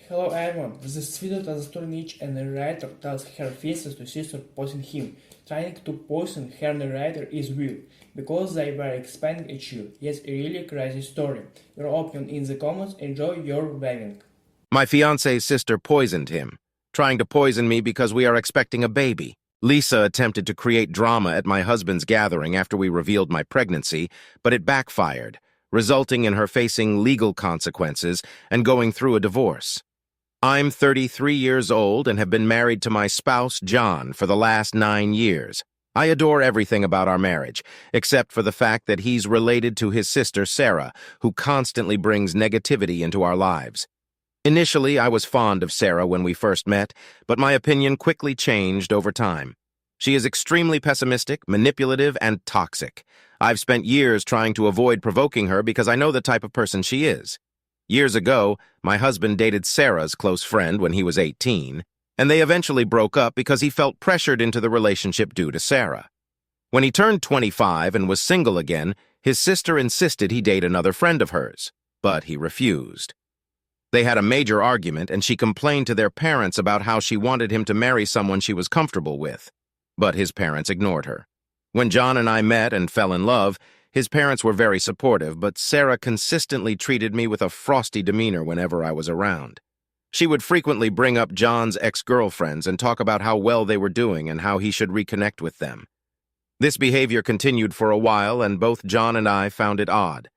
Hello everyone, this video tells a story in which a narrator tells her fiancé to sister poison him. Trying to poison her narrator is weird, because they were expecting a chill, yet a really crazy story. Your opinion in the comments, enjoy your wedding. My fiancé's sister poisoned him, trying to poison me because we are expecting a baby. Lisa attempted to create drama at my husband's gathering after we revealed my pregnancy, but it backfired, resulting in her facing legal consequences and going through a divorce. I'm 33 years old and have been married to my spouse, John, for the last 9 years. I adore everything about our marriage, except for the fact that he's related to his sister, Sarah, who constantly brings negativity into our lives. Initially, I was fond of Sarah when we first met, but my opinion quickly changed over time. She is extremely pessimistic, manipulative, and toxic. I've spent years trying to avoid provoking her because I know the type of person she is. Years ago, my husband dated Sarah's close friend when he was 18, and they eventually broke up because he felt pressured into the relationship due to Sarah. When he turned 25 and was single again, his sister insisted he date another friend of hers, but he refused. They had a major argument, and she complained to their parents about how she wanted him to marry someone she was comfortable with, but his parents ignored her. When John and I met and fell in love, his parents were very supportive, but Sarah consistently treated me with a frosty demeanor whenever I was around. She would frequently bring up John's ex-girlfriends and talk about how well they were doing and how he should reconnect with them. This behavior continued for a while, and both John and I found it odd.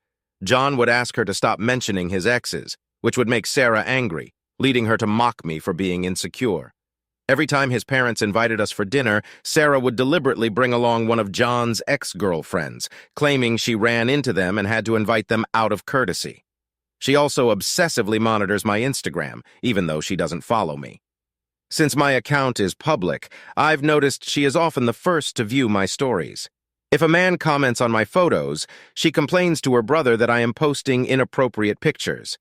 John would ask her to stop mentioning his exes, which would make Sarah angry, leading her to mock me for being insecure. Every time his parents invited us for dinner, Sarah would deliberately bring along one of John's ex-girlfriends, claiming she ran into them and had to invite them out of courtesy. She also obsessively monitors my Instagram, even though she doesn't follow me. Since my account is public, I've noticed she is often the first to view my stories. If a man comments on my photos, she complains to her brother that I am posting inappropriate pictures.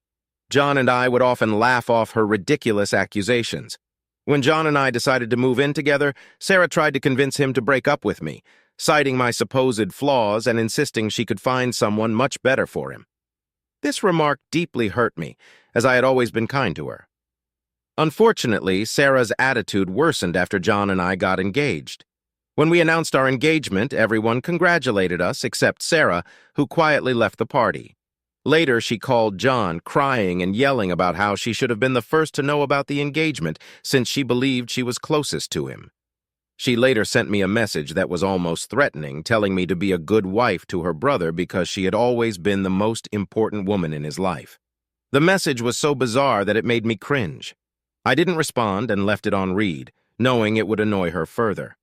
John and I would often laugh off her ridiculous accusations. When John and I decided to move in together, Sarah tried to convince him to break up with me, citing my supposed flaws and insisting she could find someone much better for him. This remark deeply hurt me, as I had always been kind to her. Unfortunately, Sarah's attitude worsened after John and I got engaged. When we announced our engagement, everyone congratulated us except Sarah, who quietly left the party. Later, she called John, crying and yelling about how she should have been the first to know about the engagement since she believed she was closest to him. She later sent me a message that was almost threatening, telling me to be a good wife to her brother because she had always been the most important woman in his life. The message was so bizarre that it made me cringe. I didn't respond and left it on read, knowing it would annoy her further.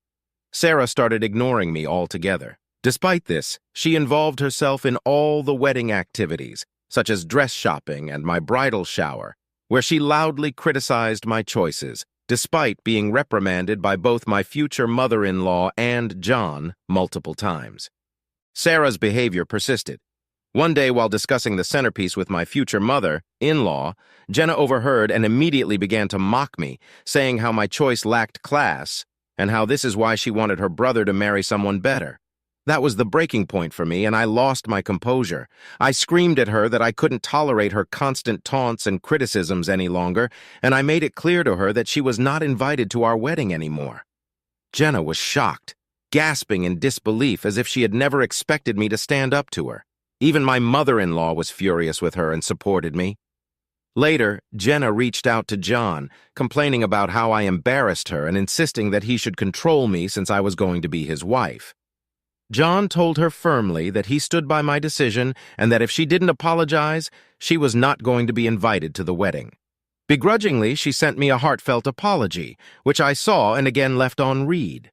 Sarah started ignoring me altogether. Despite this, she involved herself in all the wedding activities, such as dress shopping and my bridal shower, where she loudly criticized my choices, despite being reprimanded by both my future mother-in-law and John multiple times. Sarah's behavior persisted. One day, while discussing the centerpiece with my future mother-in-law, Jenna overheard and immediately began to mock me, saying how my choice lacked class and how this is why she wanted her brother to marry someone better. That was the breaking point for me, and I lost my composure. I screamed at her that I couldn't tolerate her constant taunts and criticisms any longer, and I made it clear to her that she was not invited to our wedding anymore. Jenna was shocked, gasping in disbelief as if she had never expected me to stand up to her. Even my mother-in-law was furious with her and supported me. Later, Jenna reached out to John, complaining about how I embarrassed her and insisting that he should control me since I was going to be his wife. John told her firmly that he stood by my decision and that if she didn't apologize, she was not going to be invited to the wedding. Begrudgingly, she sent me a heartfelt apology, which I saw and again left on read.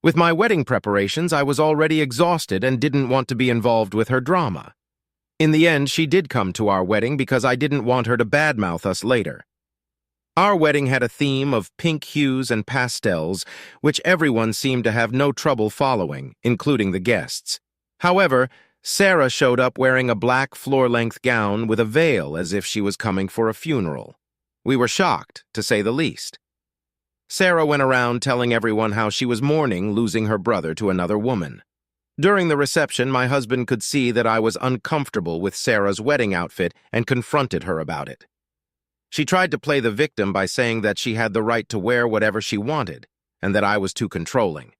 With my wedding preparations, I was already exhausted and didn't want to be involved with her drama. In the end, she did come to our wedding because I didn't want her to badmouth us later. Our wedding had a theme of pink hues and pastels, which everyone seemed to have no trouble following, including the guests. However, Sarah showed up wearing a black floor-length gown with a veil as if she was coming for a funeral. We were shocked, to say the least. Sarah went around telling everyone how she was mourning losing her brother to another woman. During the reception, my husband could see that I was uncomfortable with Sarah's wedding outfit and confronted her about it. She tried to play the victim by saying that she had the right to wear whatever she wanted, and that I was too controlling.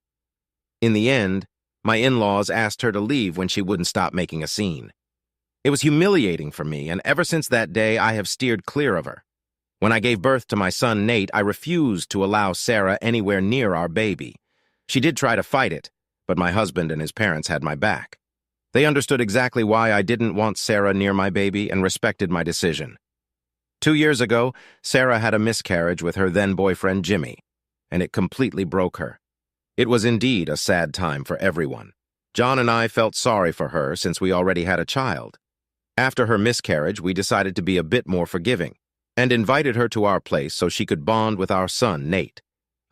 In the end, my in-laws asked her to leave when she wouldn't stop making a scene. It was humiliating for me, and ever since that day, I have steered clear of her. When I gave birth to my son Nate, I refused to allow Sarah anywhere near our baby. She did try to fight it, but my husband and his parents had my back. They understood exactly why I didn't want Sarah near my baby and respected my decision. 2 years ago, Sarah had a miscarriage with her then-boyfriend Jimmy, and it completely broke her. It was indeed a sad time for everyone. John and I felt sorry for her since we already had a child. After her miscarriage, we decided to be a bit more forgiving and invited her to our place so she could bond with our son, Nate.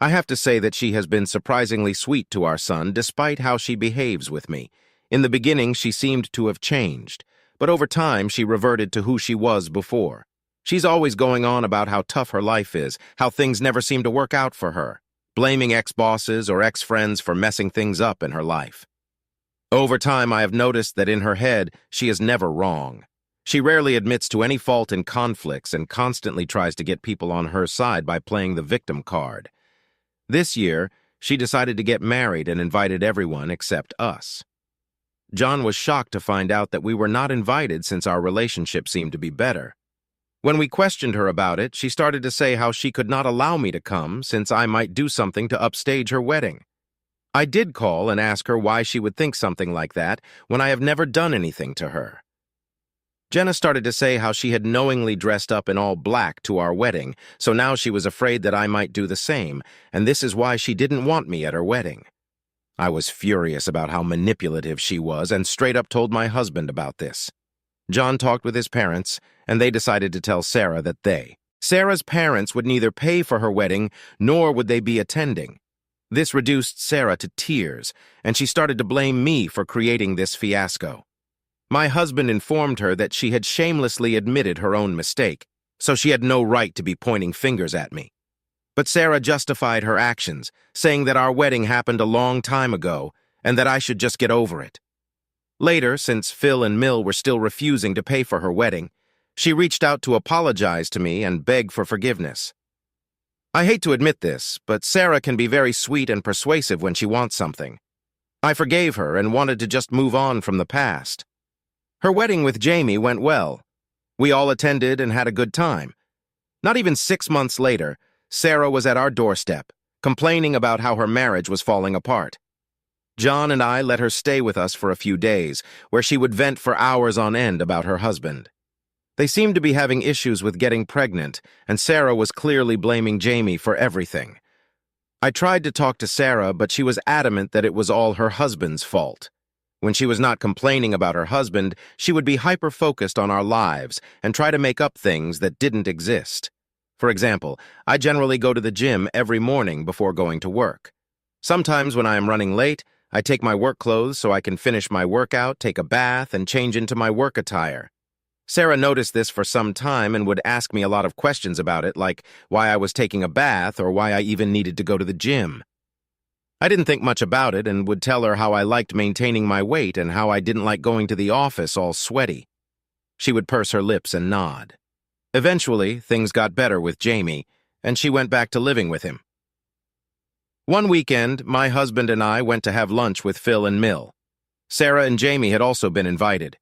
I have to say that she has been surprisingly sweet to our son despite how she behaves with me. In the beginning, she seemed to have changed, but over time she reverted to who she was before. She's always going on about how tough her life is, how things never seem to work out for her, blaming ex-bosses or ex-friends for messing things up in her life. Over time, I have noticed that in her head, she is never wrong. She rarely admits to any fault in conflicts and constantly tries to get people on her side by playing the victim card. This year, she decided to get married and invited everyone except us. John was shocked to find out that we were not invited since our relationship seemed to be better. When we questioned her about it, she started to say how she could not allow me to come since I might do something to upstage her wedding. I did call and ask her why she would think something like that when I have never done anything to her. Jenna started to say how she had knowingly dressed up in all black to our wedding, so now she was afraid that I might do the same, and this is why she didn't want me at her wedding. I was furious about how manipulative she was and straight up told my husband about this. John talked with his parents, and they decided to tell Sarah that Sarah's parents would neither pay for her wedding nor would they be attending. This reduced Sarah to tears, and she started to blame me for creating this fiasco. My husband informed her that she had shamelessly admitted her own mistake, so she had no right to be pointing fingers at me. But Sarah justified her actions, saying that our wedding happened a long time ago and that I should just get over it. Later, since Phil and Mill were still refusing to pay for her wedding, she reached out to apologize to me and beg for forgiveness. I hate to admit this, but Sarah can be very sweet and persuasive when she wants something. I forgave her and wanted to just move on from the past. Her wedding with Jamie went well. We all attended and had a good time. Not even 6 months later, Sarah was at our doorstep, complaining about how her marriage was falling apart. John and I let her stay with us for a few days, where she would vent for hours on end about her husband. They seemed to be having issues with getting pregnant, and Sarah was clearly blaming Jamie for everything. I tried to talk to Sarah, but she was adamant that it was all her husband's fault. When she was not complaining about her husband, she would be hyper-focused on our lives and try to make up things that didn't exist. For example, I generally go to the gym every morning before going to work. Sometimes when I am running late, I take my work clothes so I can finish my workout, take a bath, and change into my work attire. Sarah noticed this for some time and would ask me a lot of questions about it, like why I was taking a bath or why I even needed to go to the gym. I didn't think much about it and would tell her how I liked maintaining my weight and how I didn't like going to the office all sweaty. She would purse her lips and nod. Eventually, things got better with Jamie, and she went back to living with him. One weekend, my husband and I went to have lunch with Phil and Mill. Sarah and Jamie had also been invited.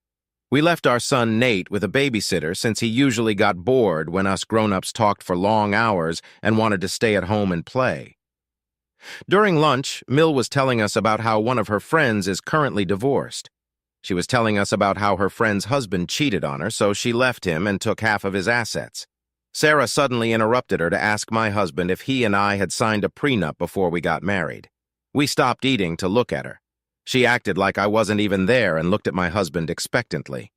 We left our son Nate with a babysitter since he usually got bored when us grown-ups talked for long hours and wanted to stay at home and play. During lunch, Mill was telling us about how one of her friends is currently divorced. She was telling us about how her friend's husband cheated on her, so she left him and took half of his assets. Sarah suddenly interrupted her to ask my husband if he and I had signed a prenup before we got married. We stopped eating to look at her. She acted like I wasn't even there and looked at my husband expectantly.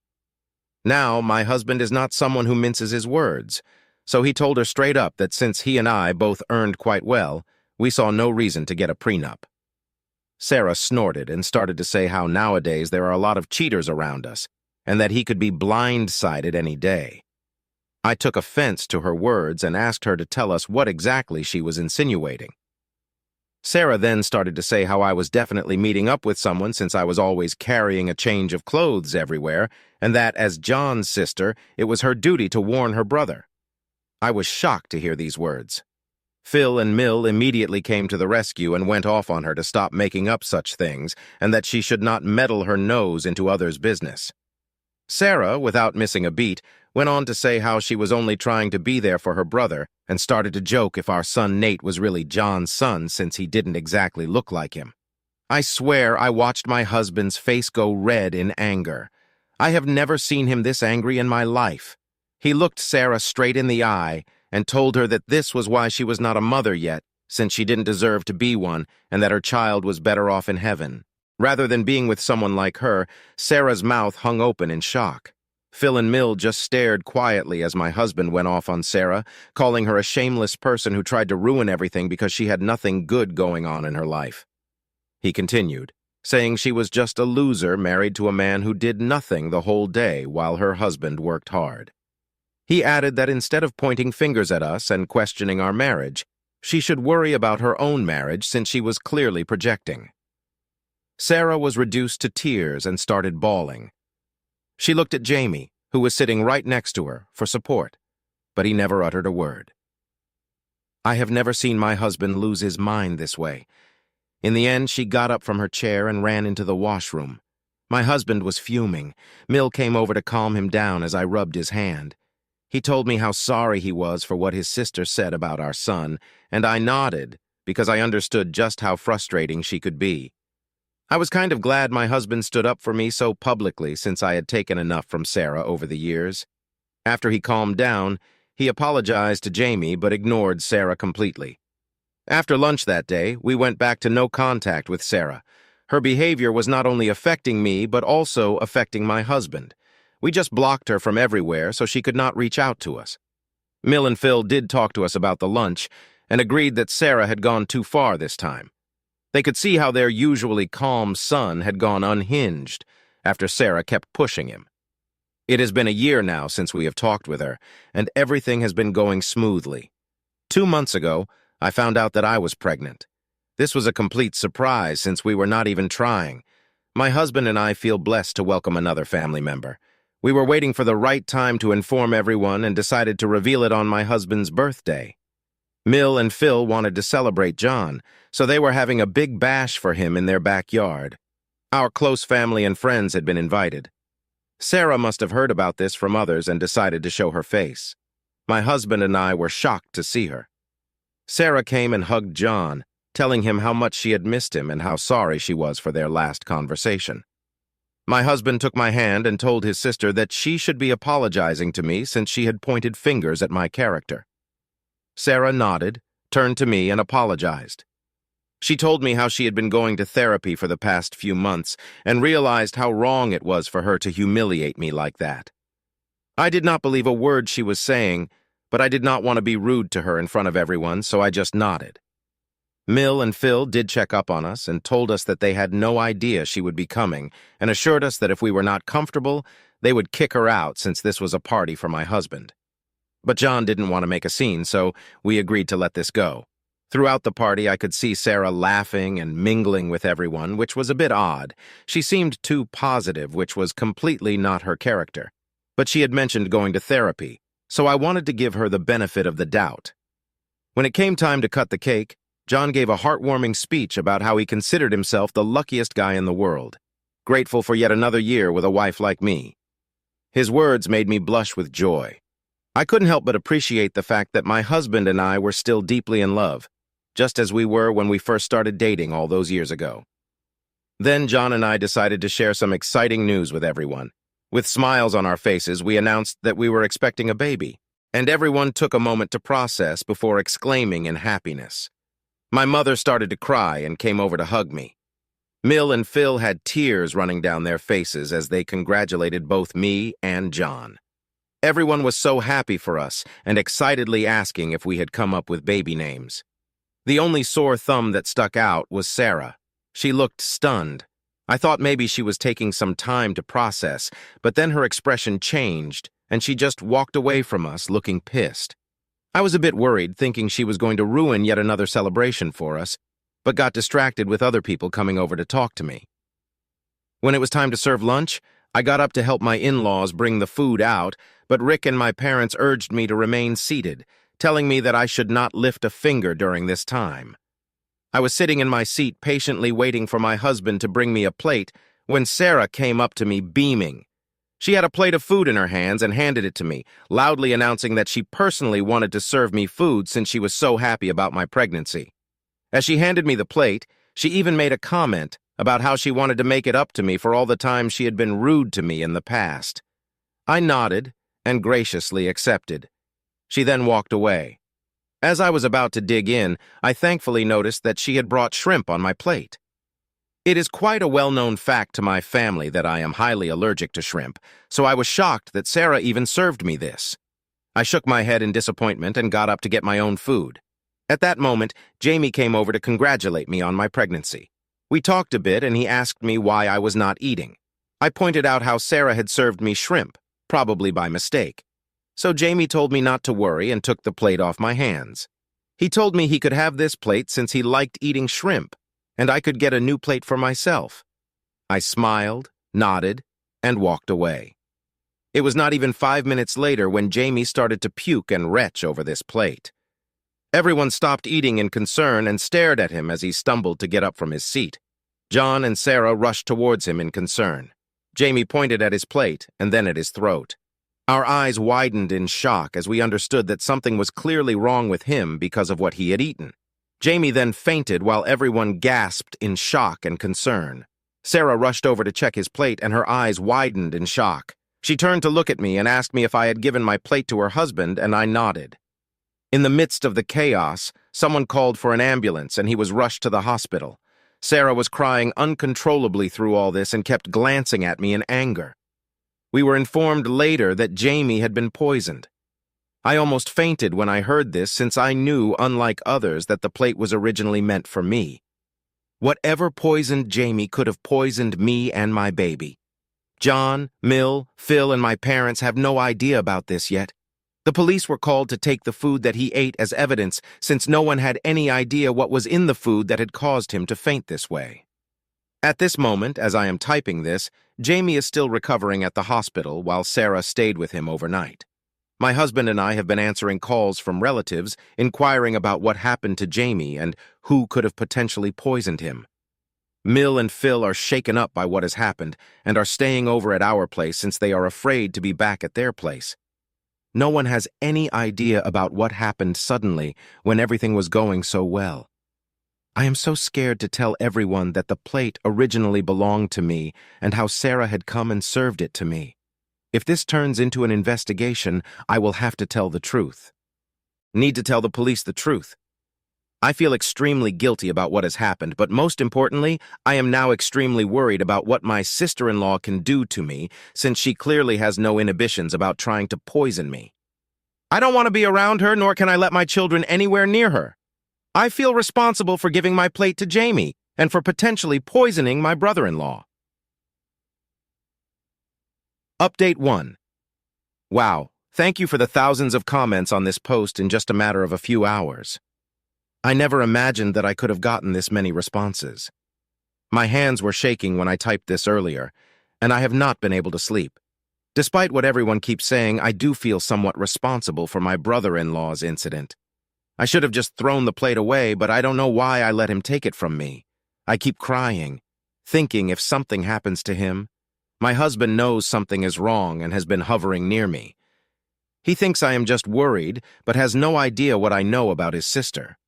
Now, my husband is not someone who minces his words, so he told her straight up that since he and I both earned quite well, we saw no reason to get a prenup. Sarah snorted and started to say how nowadays there are a lot of cheaters around us, and that he could be blindsided any day. I took offense to her words and asked her to tell us what exactly she was insinuating. Sarah then started to say how I was definitely meeting up with someone since I was always carrying a change of clothes everywhere, and that, as John's sister, it was her duty to warn her brother. I was shocked to hear these words. Phil and Mill immediately came to the rescue and went off on her to stop making up such things and that she should not meddle her nose into others' business. Sarah, without missing a beat, went on to say how she was only trying to be there for her brother and started to joke if our son Nate was really John's son since he didn't exactly look like him. I swear I watched my husband's face go red in anger. I have never seen him this angry in my life. He looked Sarah straight in the eye and told her that this was why she was not a mother yet, since she didn't deserve to be one, and that her child was better off in heaven. Rather than being with someone like her, Sarah's mouth hung open in shock. Phil and Mill just stared quietly as my husband went off on Sarah, calling her a shameless person who tried to ruin everything because she had nothing good going on in her life. He continued, saying she was just a loser married to a man who did nothing the whole day while her husband worked hard. He added that instead of pointing fingers at us and questioning our marriage, she should worry about her own marriage since she was clearly projecting. Sarah was reduced to tears and started bawling. She looked at Jamie, who was sitting right next to her, for support, but he never uttered a word. I have never seen my husband lose his mind this way. In the end, she got up from her chair and ran into the washroom. My husband was fuming. Mill came over to calm him down as I rubbed his hand. He told me how sorry he was for what his sister said about our son, and I nodded because I understood just how frustrating she could be. I was kind of glad my husband stood up for me so publicly since I had taken enough from Sarah over the years. After he calmed down, he apologized to Jamie but ignored Sarah completely. After lunch that day, we went back to no contact with Sarah. Her behavior was not only affecting me but also affecting my husband. We just blocked her from everywhere so she could not reach out to us. Mill and Phil did talk to us about the lunch and agreed that Sarah had gone too far this time. They could see how their usually calm son had gone unhinged after Sarah kept pushing him. It has been a year now since we have talked with her, and everything has been going smoothly. 2 months ago, I found out that I was pregnant. This was a complete surprise since we were not even trying. My husband and I feel blessed to welcome another family member. We were waiting for the right time to inform everyone and decided to reveal it on my husband's birthday. Mill and Phil wanted to celebrate John, so they were having a big bash for him in their backyard. Our close family and friends had been invited. Sarah must have heard about this from others and decided to show her face. My husband and I were shocked to see her. Sarah came and hugged John, telling him how much she had missed him and how sorry she was for their last conversation. My husband took my hand and told his sister that she should be apologizing to me since she had pointed fingers at my character. Sarah nodded, turned to me, and apologized. She told me how she had been going to therapy for the past few months and realized how wrong it was for her to humiliate me like that. I did not believe a word she was saying, but I did not want to be rude to her in front of everyone, so I just nodded. Mill and Phil did check up on us and told us that they had no idea she would be coming and assured us that if we were not comfortable, they would kick her out since this was a party for my husband. But John didn't want to make a scene, so we agreed to let this go. Throughout the party, I could see Sarah laughing and mingling with everyone, which was a bit odd. She seemed too positive, which was completely not her character. But she had mentioned going to therapy, so I wanted to give her the benefit of the doubt. When it came time to cut the cake, John gave a heartwarming speech about how he considered himself the luckiest guy in the world, grateful for yet another year with a wife like me. His words made me blush with joy. I couldn't help but appreciate the fact that my husband and I were still deeply in love, just as we were when we first started dating all those years ago. Then John and I decided to share some exciting news with everyone. With smiles on our faces, we announced that we were expecting a baby, and everyone took a moment to process before exclaiming in happiness. My mother started to cry and came over to hug me. Mill and Phil had tears running down their faces as they congratulated both me and John. Everyone was so happy for us and excitedly asking if we had come up with baby names. The only sore thumb that stuck out was Sarah. She looked stunned. I thought maybe she was taking some time to process, but then her expression changed, and she just walked away from us looking pissed. I was a bit worried, thinking she was going to ruin yet another celebration for us, but got distracted with other people coming over to talk to me. When it was time to serve lunch, I got up to help my in-laws bring the food out, but Rick and my parents urged me to remain seated, telling me that I should not lift a finger during this time. I was sitting in my seat patiently waiting for my husband to bring me a plate when Sarah came up to me beaming. She had a plate of food in her hands and handed it to me, loudly announcing that she personally wanted to serve me food since she was so happy about my pregnancy. As she handed me the plate, she even made a comment about how she wanted to make it up to me for all the times she had been rude to me in the past. I nodded and graciously accepted. She then walked away. As I was about to dig in, I thankfully noticed that she had brought shrimp on my plate. It is quite a well-known fact to my family that I am highly allergic to shrimp, so I was shocked that Sarah even served me this. I shook my head in disappointment and got up to get my own food. At that moment, Jamie came over to congratulate me on my pregnancy. We talked a bit and he asked me why I was not eating. I pointed out how Sarah had served me shrimp, probably by mistake. So Jamie told me not to worry and took the plate off my hands. He told me he could have this plate since he liked eating shrimp, and I could get a new plate for myself. I smiled, nodded, and walked away. It was not even 5 minutes later when Jamie started to puke and retch over this plate. Everyone stopped eating in concern and stared at him as he stumbled to get up from his seat. John and Sarah rushed towards him in concern. Jamie pointed at his plate and then at his throat. Our eyes widened in shock as we understood that something was clearly wrong with him because of what he had eaten. Jamie then fainted while everyone gasped in shock and concern. Sarah rushed over to check his plate and her eyes widened in shock. She turned to look at me and asked me if I had given my plate to her husband, and I nodded. In the midst of the chaos, someone called for an ambulance and he was rushed to the hospital. Sarah was crying uncontrollably through all this and kept glancing at me in anger. We were informed later that Jamie had been poisoned. I almost fainted when I heard this since I knew, unlike others, that the plate was originally meant for me. Whatever poisoned Jamie could have poisoned me and my baby. John, Mill, Phil, and my parents have no idea about this yet. The police were called to take the food that he ate as evidence since no one had any idea what was in the food that had caused him to faint this way. At this moment, as I am typing this, Jamie is still recovering at the hospital while Sarah stayed with him overnight. My husband and I have been answering calls from relatives inquiring about what happened to Jamie and who could have potentially poisoned him. Mill and Phil are shaken up by what has happened and are staying over at our place since they are afraid to be back at their place. No one has any idea about what happened suddenly when everything was going so well. I am so scared to tell everyone that the plate originally belonged to me and how Sarah had come and served it to me. If this turns into an investigation, I will have to tell the truth. Need to tell the police the truth. I feel extremely guilty about what has happened, but most importantly, I am now extremely worried about what my sister-in-law can do to me, since she clearly has no inhibitions about trying to poison me. I don't want to be around her, nor can I let my children anywhere near her. I feel responsible for giving my plate to Jamie, and for potentially poisoning my brother-in-law. Update 1. Wow, thank you for the thousands of comments on this post in just a matter of a few hours. I never imagined that I could have gotten this many responses. My hands were shaking when I typed this earlier, and I have not been able to sleep. Despite what everyone keeps saying, I do feel somewhat responsible for my brother-in-law's incident. I should have just thrown the plate away, but I don't know why I let him take it from me. I keep crying, thinking if something happens to him. My husband knows something is wrong and has been hovering near me. He thinks I am just worried, but has no idea what I know about his sister.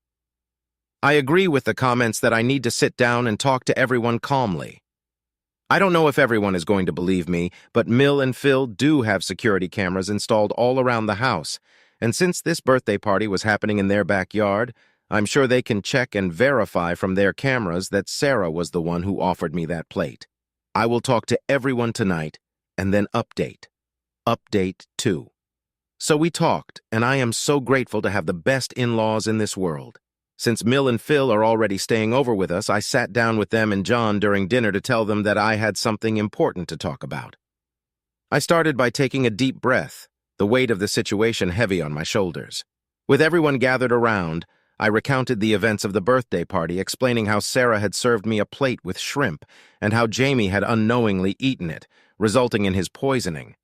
I agree with the comments that I need to sit down and talk to everyone calmly. I don't know if everyone is going to believe me, but Mill and Phil do have security cameras installed all around the house, and since this birthday party was happening in their backyard, I'm sure they can check and verify from their cameras that Sarah was the one who offered me that plate. I will talk to everyone tonight, and then update. Update 2. So we talked, and I am so grateful to have the best in-laws in this world. Since Mill and Phil are already staying over with us, I sat down with them and John during dinner to tell them that I had something important to talk about. I started by taking a deep breath, the weight of the situation heavy on my shoulders. With everyone gathered around, I recounted the events of the birthday party, explaining how Sarah had served me a plate with shrimp and how Jamie had unknowingly eaten it, resulting in his poisoning.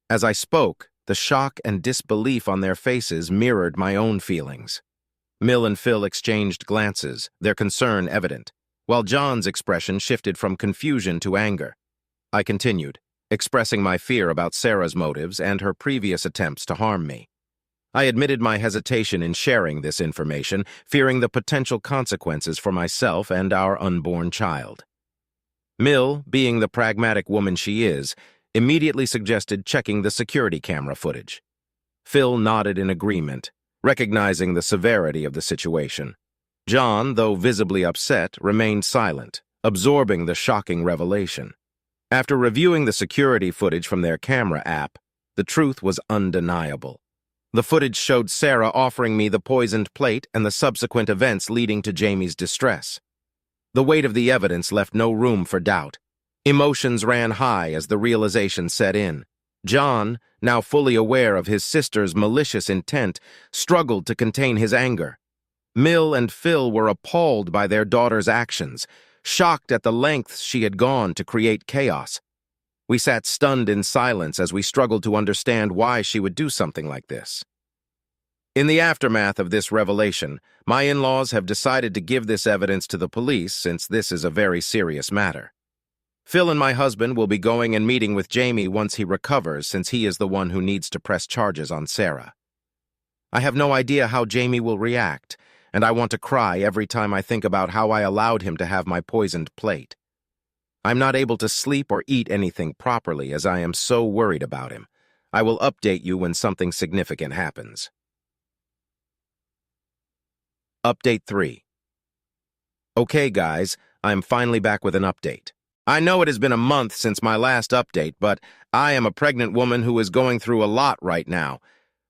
As I spoke, the shock and disbelief on their faces mirrored my own feelings. Mill and Phil exchanged glances, their concern evident, while John's expression shifted from confusion to anger. I continued, expressing my fear about Sarah's motives and her previous attempts to harm me. I admitted my hesitation in sharing this information, fearing the potential consequences for myself and our unborn child. Mill, being the pragmatic woman she is, immediately suggested checking the security camera footage. Phil nodded in agreement, recognizing the severity of the situation. John, though visibly upset, remained silent, absorbing the shocking revelation. After reviewing the security footage from their camera app, the truth was undeniable. The footage showed Sarah offering me the poisoned plate and the subsequent events leading to Jamie's distress. The weight of the evidence left no room for doubt. Emotions ran high as the realization set in. John, now fully aware of his sister's malicious intent, struggled to contain his anger. Mill and Phil were appalled by their daughter's actions, shocked at the lengths she had gone to create chaos. We sat stunned in silence as we struggled to understand why she would do something like this. In the aftermath of this revelation, my in-laws have decided to give this evidence to the police since this is a very serious matter. Phil and my husband will be going and meeting with Jamie once he recovers, since he is the one who needs to press charges on Sarah. I have no idea how Jamie will react, and I want to cry every time I think about how I allowed him to have my poisoned plate. I'm not able to sleep or eat anything properly as I am so worried about him. I will update you when something significant happens. Update 3. Okay, guys, I'm finally back with an update. I know it has been a month since my last update, but I am a pregnant woman who is going through a lot right now.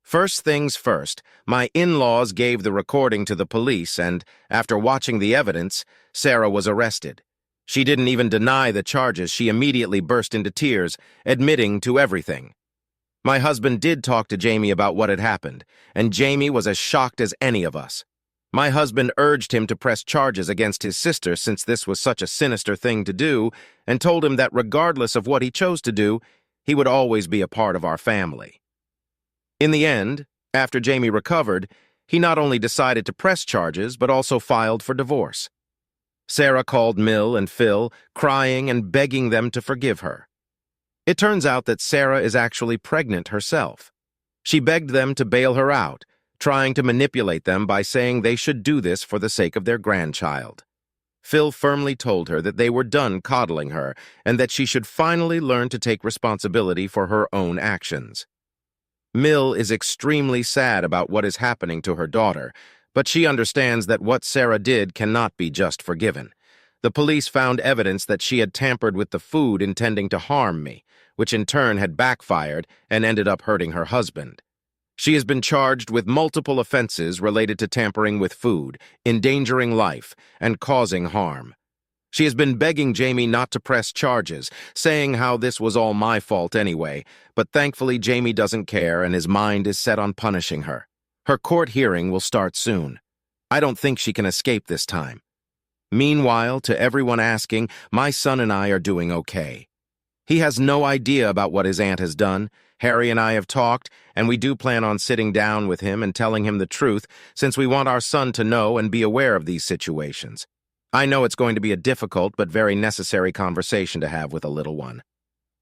First things first, my in-laws gave the recording to the police, and after watching the evidence, Sarah was arrested. She didn't even deny the charges. She immediately burst into tears, admitting to everything. My husband did talk to Jamie about what had happened, and Jamie was as shocked as any of us. My husband urged him to press charges against his sister since this was such a sinister thing to do, and told him that regardless of what he chose to do, he would always be a part of our family. In the end, after Jamie recovered, he not only decided to press charges, but also filed for divorce. Sarah called Mill and Phil, crying and begging them to forgive her. It turns out that Sarah is actually pregnant herself. She begged them to bail her out, trying to manipulate them by saying they should do this for the sake of their grandchild. Phil firmly told her that they were done coddling her and that she should finally learn to take responsibility for her own actions. Mill is extremely sad about what is happening to her daughter, but she understands that what Sarah did cannot be just forgiven. The police found evidence that she had tampered with the food intending to harm me, which in turn had backfired and ended up hurting her husband. She has been charged with multiple offenses related to tampering with food, endangering life, and causing harm. She has been begging Jamie not to press charges, saying how this was all my fault anyway, but thankfully Jamie doesn't care and his mind is set on punishing her. Her court hearing will start soon. I don't think she can escape this time. Meanwhile, to everyone asking, my son and I are doing okay. He has no idea about what his aunt has done. Harry and I have talked, and we do plan on sitting down with him and telling him the truth, since we want our son to know and be aware of these situations. I know it's going to be a difficult but very necessary conversation to have with a little one.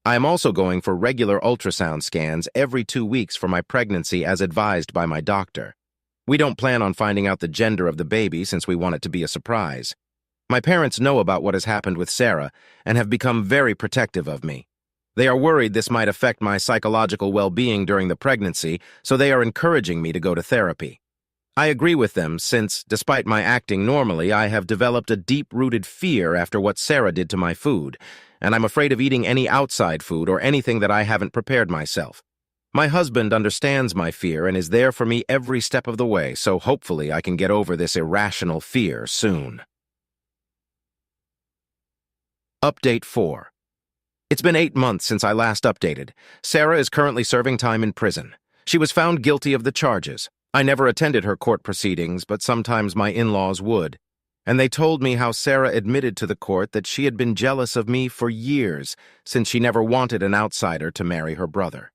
I am also going for regular ultrasound scans every 2 weeks for my pregnancy as advised by my doctor. We don't plan on finding out the gender of the baby since we want it to be a surprise. My parents know about what has happened with Sarah and have become very protective of me. They are worried this might affect my psychological well-being during the pregnancy, so they are encouraging me to go to therapy. I agree with them since, despite my acting normally, I have developed a deep-rooted fear after what Sarah did to my food, and I'm afraid of eating any outside food or anything that I haven't prepared myself. My husband understands my fear and is there for me every step of the way, so hopefully I can get over this irrational fear soon. Update 4. It's been 8 months since I last updated. Sarah is currently serving time in prison. She was found guilty of the charges. I never attended her court proceedings, but sometimes my in-laws would. And they told me how Sarah admitted to the court that she had been jealous of me for years, since she never wanted an outsider to marry her brother.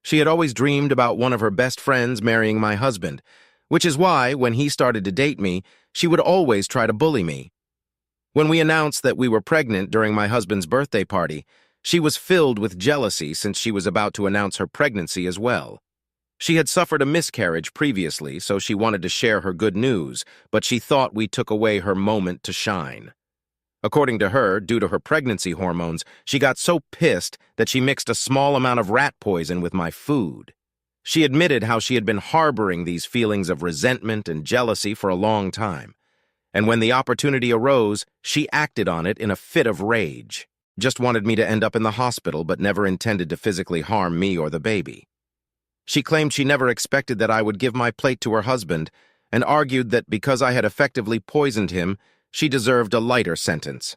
She had always dreamed about one of her best friends marrying my husband, which is why, when he started to date me, she would always try to bully me. When we announced that we were pregnant during my husband's birthday party, she was filled with jealousy since she was about to announce her pregnancy as well. She had suffered a miscarriage previously, so she wanted to share her good news, but she thought we took away her moment to shine. According to her, due to her pregnancy hormones, she got so pissed that she mixed a small amount of rat poison with my food. She admitted how she had been harboring these feelings of resentment and jealousy for a long time. And when the opportunity arose, she acted on it in a fit of rage. Just wanted me to end up in the hospital, but never intended to physically harm me or the baby. She claimed she never expected that I would give my plate to her husband, and argued that because I had effectively poisoned him, she deserved a lighter sentence.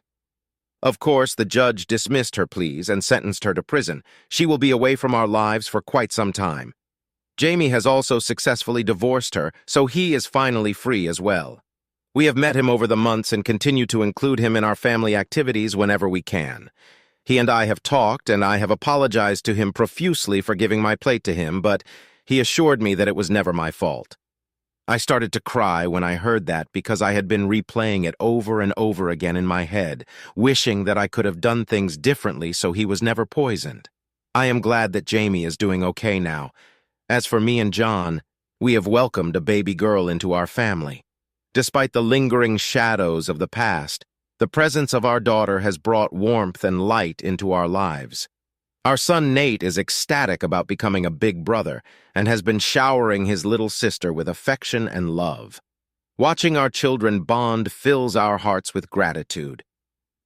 Of course, the judge dismissed her pleas and sentenced her to prison. She will be away from our lives for quite some time. Jamie has also successfully divorced her, so he is finally free as well. We have met him over the months and continue to include him in our family activities whenever we can. He and I have talked, and I have apologized to him profusely for giving my plate to him, but he assured me that it was never my fault. I started to cry when I heard that because I had been replaying it over and over again in my head, wishing that I could have done things differently so he was never poisoned. I am glad that Jamie is doing okay now. As for me and John, we have welcomed a baby girl into our family. Despite the lingering shadows of the past, the presence of our daughter has brought warmth and light into our lives. Our son Nate is ecstatic about becoming a big brother and has been showering his little sister with affection and love. Watching our children bond fills our hearts with gratitude.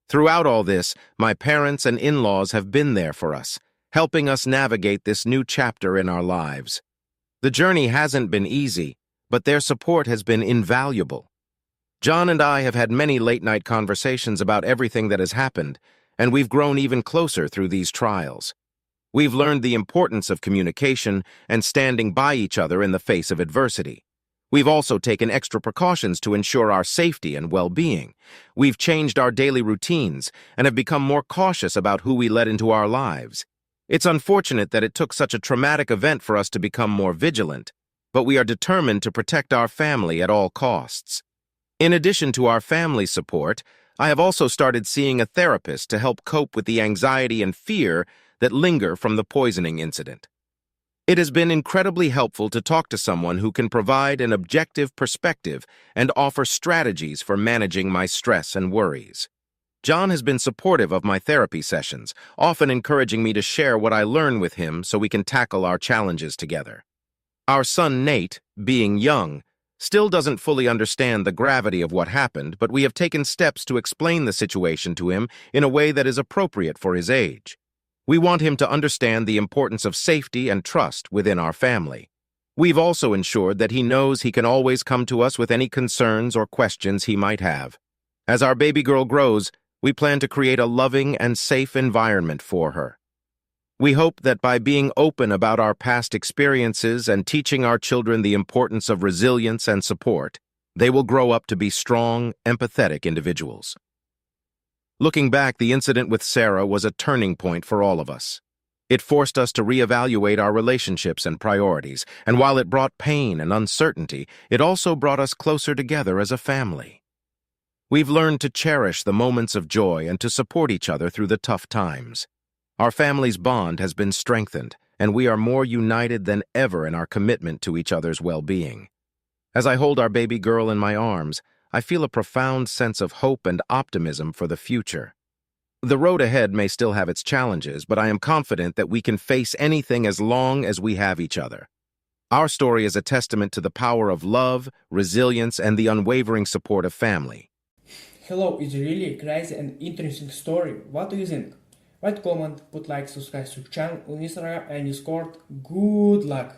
Throughout all this, my parents and in-laws have been there for us, helping us navigate this new chapter in our lives. The journey hasn't been easy, but their support has been invaluable. John and I have had many late-night conversations about everything that has happened, and we've grown even closer through these trials. We've learned the importance of communication and standing by each other in the face of adversity. We've also taken extra precautions to ensure our safety and well-being. We've changed our daily routines and have become more cautious about who we let into our lives. It's unfortunate that it took such a traumatic event for us to become more vigilant, but we are determined to protect our family at all costs. In addition to our family support, I have also started seeing a therapist to help cope with the anxiety and fear that linger from the poisoning incident. It has been incredibly helpful to talk to someone who can provide an objective perspective and offer strategies for managing my stress and worries. John has been supportive of my therapy sessions, often encouraging me to share what I learn with him so we can tackle our challenges together. Our son Nate, being young, still doesn't fully understand the gravity of what happened, but we have taken steps to explain the situation to him in a way that is appropriate for his age. We want him to understand the importance of safety and trust within our family. We've also ensured that he knows he can always come to us with any concerns or questions he might have. As our baby girl grows, we plan to create a loving and safe environment for her. We hope that by being open about our past experiences and teaching our children the importance of resilience and support, they will grow up to be strong, empathetic individuals. Looking back, the incident with Sarah was a turning point for all of us. It forced us to reevaluate our relationships and priorities, and while it brought pain and uncertainty, it also brought us closer together as a family. We've learned to cherish the moments of joy and to support each other through the tough times. Our family's bond has been strengthened, and we are more united than ever in our commitment to each other's well-being. As I hold our baby girl in my arms, I feel a profound sense of hope and optimism for the future. The road ahead may still have its challenges, but I am confident that we can face anything as long as we have each other. Our story is a testament to the power of love, resilience, and the unwavering support of family. Hello, it's really crazy and interesting story. What do you think? Write comment, put like, subscribe to the channel on Instagram and Discord. Good luck!